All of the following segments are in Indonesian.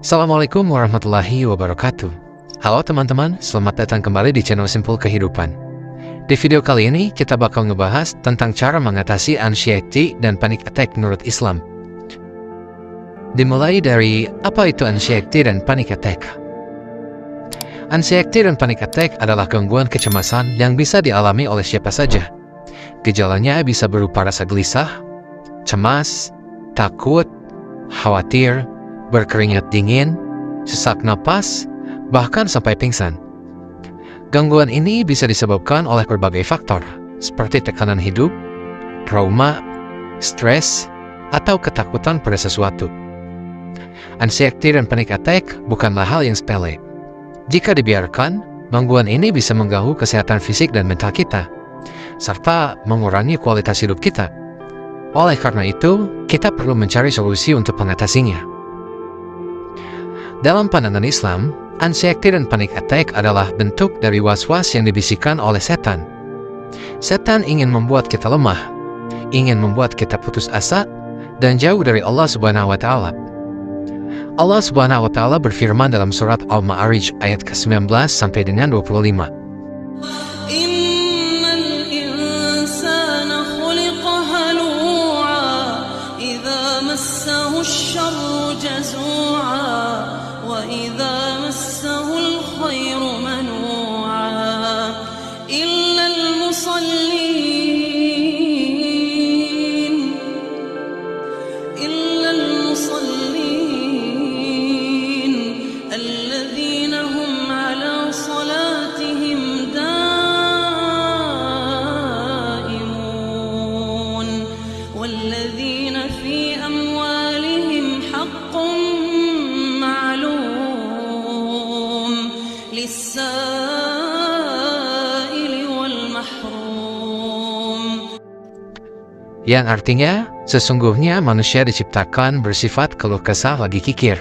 Assalamualaikum warahmatullahi wabarakatuh. Halo teman-teman, selamat datang kembali di channel Simpul Kehidupan. Di video kali ini, kita bakal ngebahas tentang cara mengatasi anxiety dan panic attack menurut Islam. Dimulai dari, apa itu anxiety dan panic attack? Anxiety dan panic attack adalah gangguan kecemasan yang bisa dialami oleh siapa saja. Gejalanya bisa berupa rasa gelisah, cemas, takut, khawatir, berkeringat dingin, sesak napas, bahkan sampai pingsan. Gangguan ini bisa disebabkan oleh berbagai faktor, seperti tekanan hidup, trauma, stres, atau ketakutan pada sesuatu. Anxiety dan panic attack bukanlah hal yang sepele. Jika dibiarkan, gangguan ini bisa mengganggu kesehatan fisik dan mental kita, serta mengurangi kualitas hidup kita. Oleh karena itu, kita perlu mencari solusi untuk mengatasinya. Dalam pandangan Islam, anxiety dan panic attack adalah bentuk dari was-was yang dibisikkan oleh setan. Setan ingin membuat kita lemah, ingin membuat kita putus asa, dan jauh dari Allah Subhanahu wa Ta'ala. Allah Subhanahu wa Ta'ala berfirman dalam surat Al-Ma'arij ayat ke-19 sampai dengan 25. Yang artinya, sesungguhnya manusia diciptakan bersifat keluh kesah lagi kikir.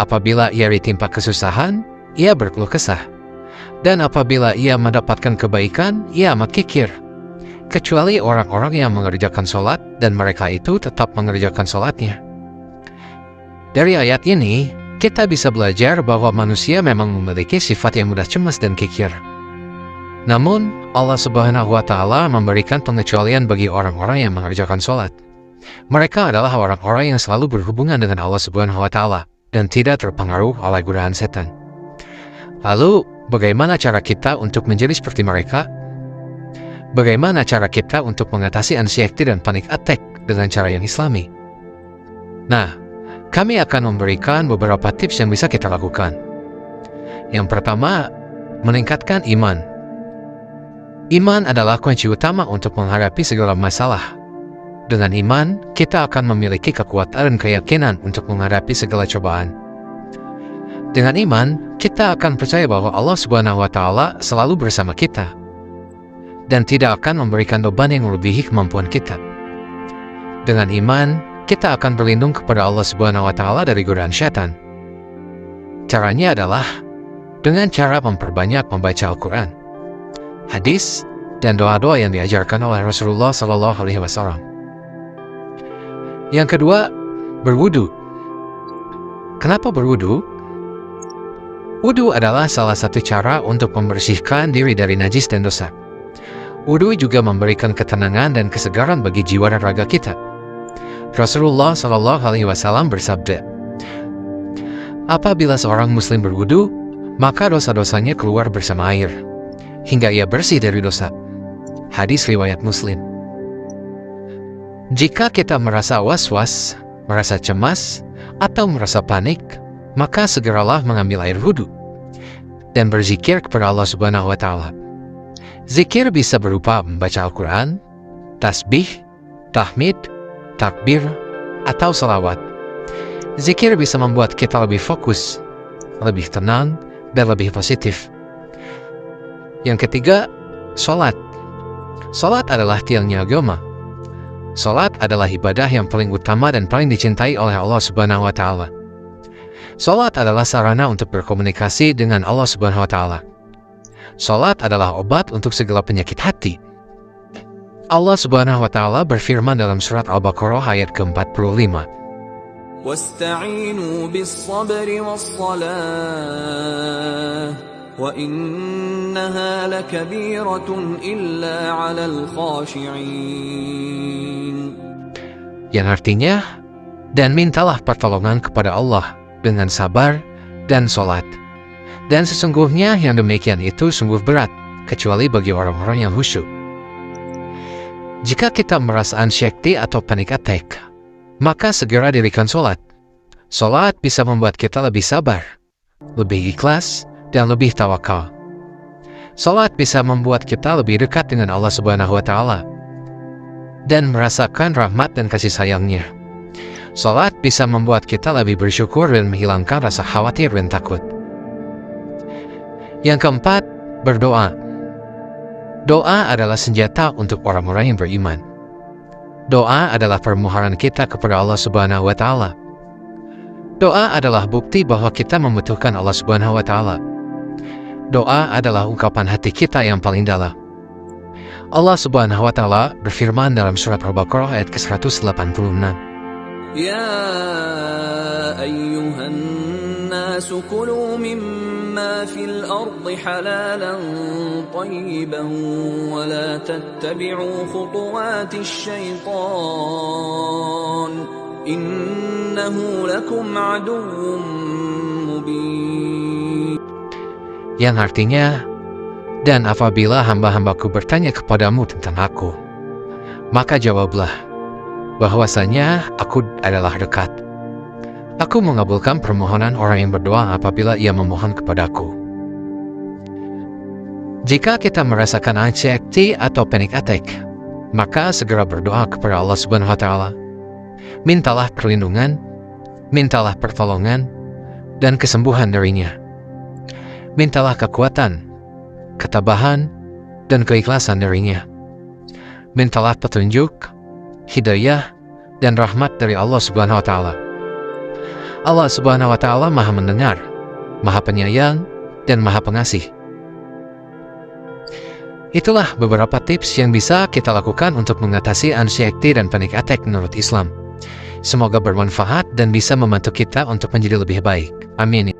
Apabila ia ditimpa kesusahan, ia berkeluh kesah. Dan apabila ia mendapatkan kebaikan, ia amat kikir. Kecuali orang-orang yang mengerjakan sholat, dan mereka itu tetap mengerjakan sholatnya. Dari ayat ini, kita bisa belajar bahwa manusia memang memiliki sifat yang mudah cemas dan kikir. Namun, Allah Subhanahu wa Ta'ala memberikan pengecualian bagi orang-orang yang mengerjakan sholat. Mereka adalah orang-orang yang selalu berhubungan dengan Allah Subhanahu wa Ta'ala dan tidak terpengaruh oleh godaan setan. Lalu, bagaimana cara kita untuk menjadi seperti mereka? Bagaimana cara kita untuk mengatasi anxiety dan panic attack dengan cara yang Islami? Nah, kami akan memberikan beberapa tips yang bisa kita lakukan. Yang pertama, meningkatkan iman. Iman adalah kunci utama untuk menghadapi segala masalah. Dengan iman, kita akan memiliki kekuatan dan keyakinan untuk menghadapi segala cobaan. Dengan iman, kita akan percaya bahwa Allah Subhanahu wa Ta'ala selalu bersama kita dan tidak akan memberikan beban yang melebihi kemampuan kita. Dengan iman, kita akan berlindung kepada Allah Subhanahu wa Ta'ala dari godaan syaitan. Caranya adalah dengan cara memperbanyak membaca Al-Quran, hadis, dan doa-doa yang diajarkan oleh Rasulullah SAW. Yang kedua, berwudu. Kenapa berwudu? Wudu adalah salah satu cara untuk membersihkan diri dari najis dan dosa. Wudu juga memberikan ketenangan dan kesegaran bagi jiwa dan raga kita. Rasulullah SAW bersabda, apabila seorang muslim berwudu, maka dosa-dosanya keluar bersama air, hingga ia bersih dari dosa. Hadis riwayat Muslim. Jika kita merasa was-was, merasa cemas, atau merasa panik, maka segeralah mengambil air wudu dan berzikir kepada Allah Subhanahu wa Ta'ala. Zikir bisa berupa membaca Al-Quran, tasbih, tahmid, takbir, atau salawat. Zikir bisa membuat kita lebih fokus, lebih tenang, dan lebih positif. Yang ketiga, sholat. Sholat adalah tiangnya agama. Sholat adalah ibadah yang paling utama dan paling dicintai oleh Allah Subhanahu wa Ta'ala. Sholat adalah sarana untuk berkomunikasi dengan Allah Subhanahu wa Ta'ala. Sholat adalah obat untuk segala penyakit hati. Allah Subhanahu wa Ta'ala berfirman dalam surat Al-Baqarah ayat ke-45. واستعينوا بالصبر والصلاة وإنها لكبيرة إلا على الخاشعين. Yang artinya, dan mintalah pertolongan kepada Allah dengan sabar dan sholat. Dan sesungguhnya yang demikian itu sungguh berat, kecuali bagi orang-orang yang khusyuk. Jika kita merasa anxiety atau panic attack, maka segera dirikan sholat. Sholat bisa membuat kita lebih sabar, lebih ikhlas, dan lebih tawakal. Sholat bisa membuat kita lebih dekat dengan Allah Subhanahu wa Ta'ala dan merasakan rahmat dan kasih sayangnya. Sholat bisa membuat kita lebih bersyukur dan menghilangkan rasa khawatir dan takut. Yang keempat, berdoa. Doa adalah senjata untuk orang-orang yang beriman. Doa adalah permohonan kita kepada Allah Subhanahu wa Ta'ala. Doa adalah bukti bahwa kita membutuhkan Allah Subhanahu wa Ta'ala. Doa adalah ungkapan hati kita yang paling dalam. Allah Subhanahu wa Ta'ala berfirman dalam surat Al-Baqarah ayat ke-186. Ya ayyuhan nasu kulu mimma fil ardi halalan tayyiban wa la tattabi'u khutuwatis syaitan innahu lakum aduwwun mubin. Yang artinya, dan apabila hamba-hambaku bertanya kepadamu tentang aku, maka jawablah, bahwasanya aku adalah dekat. Aku mengabulkan permohonan orang yang berdoa apabila ia memohon kepadaku. Jika kita merasakan anxiety atau panic attack, maka segera berdoa kepada Allah Subhanahu wa Ta'ala. Mintalah perlindungan, mintalah pertolongan, dan kesembuhan darinya. Mintalah kekuatan, ketabahan, dan keikhlasan darinya. Mintalah petunjuk, hidayah, dan rahmat dari Allah Subhanahu wa Ta'ala. Allah Subhanahu wa Ta'ala Maha mendengar, Maha penyayang, dan Maha pengasih. Itulah beberapa tips yang bisa kita lakukan untuk mengatasi anxiety dan panic attack menurut Islam. Semoga bermanfaat dan bisa membantu kita untuk menjadi lebih baik. Amin.